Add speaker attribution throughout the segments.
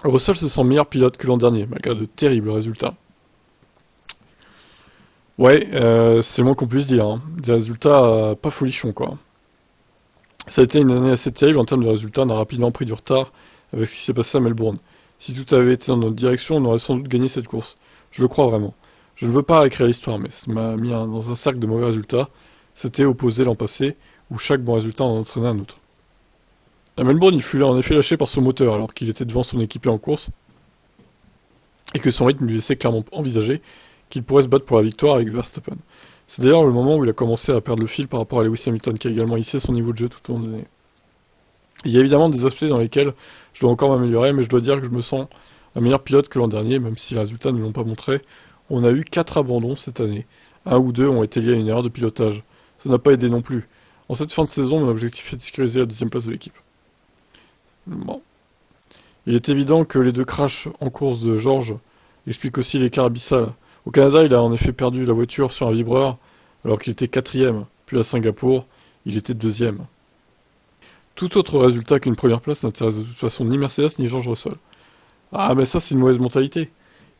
Speaker 1: Russell se sent meilleur pilote que l'an dernier, malgré de terribles résultats. Ouais, c'est le moins qu'on puisse dire, hein. Des résultats pas folichons, quoi. Ça a été une année assez terrible en termes de résultats, on a rapidement pris du retard avec ce qui s'est passé à Melbourne. Si tout avait été dans notre direction, on aurait sans doute gagné cette course. Je le crois vraiment. Je ne veux pas réécrire l'histoire, mais ça m'a mis dans un cercle de mauvais résultats. C'était opposé l'an passé, où chaque bon résultat en entraînait un autre. À Melbourne, il fut en effet lâché par son moteur alors qu'il était devant son équipier en course, et que son rythme lui laissait clairement envisager qu'il pourrait se battre pour la victoire avec Verstappen. C'est d'ailleurs le moment où il a commencé à perdre le fil par rapport à Lewis Hamilton, qui a également hissé son niveau de jeu tout au long de l'année. Il y a évidemment des aspects dans lesquels je dois encore m'améliorer, mais je dois dire que je me sens un meilleur pilote que l'an dernier, même si les résultats ne l'ont pas montré. On a eu 4 abandons cette année. Un ou deux ont été liés à une erreur de pilotage. Ça n'a pas aidé non plus. En cette fin de saison, mon objectif est de sécuriser la deuxième place de l'équipe. Bon. Il est évident que les deux crashs en course de George expliquent aussi l'écart abyssal. Au Canada, il a en effet perdu la voiture sur un vibreur, alors qu'il était quatrième. Puis à Singapour, il était deuxième. Tout autre résultat qu'une première place n'intéresse de toute façon ni Mercedes ni George Russell. Ah, mais ça, c'est une mauvaise mentalité.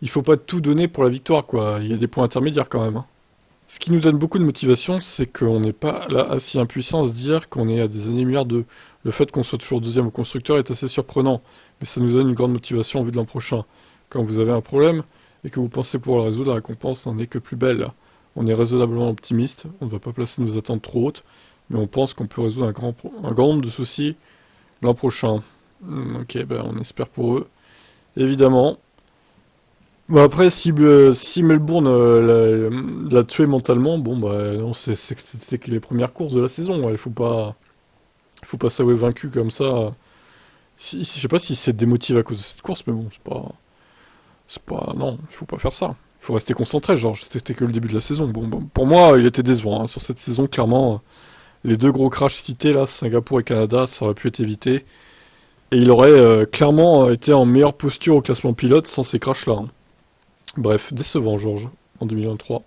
Speaker 1: Il faut pas tout donner pour la victoire, quoi. Il y a des points intermédiaires quand même, hein. Ce qui nous donne beaucoup de motivation, c'est qu'on n'est pas là assez impuissant à se dire qu'on est à des années-lumière de... Le fait qu'on soit toujours deuxième au constructeur est assez surprenant, mais ça nous donne une grande motivation en vue de l'an prochain. Quand vous avez un problème et que vous pensez pouvoir le résoudre, la récompense n'en est que plus belle. On est raisonnablement optimiste, on ne va pas placer nos attentes trop hautes, mais on pense qu'on peut résoudre un grand nombre de soucis l'an prochain. Ok, ben on espère pour eux, évidemment. Bon après, si Melbourne l'a tué mentalement, bon bah non, c'est que les premières courses de la saison. Ouais, il faut pas s'avouer vaincu comme ça. Je sais pas si c'est démotivé à cause de cette course, mais bon, non, il faut pas faire ça. Il faut rester concentré, genre c'était que le début de la saison. Bon, pour moi, il était décevant, hein. Sur cette saison, clairement, les deux gros crashs cités là, Singapour et Canada, ça aurait pu être évité. Et il aurait clairement été en meilleure posture au classement pilote sans ces crashs là, hein. Bref, décevant Georges en 2023.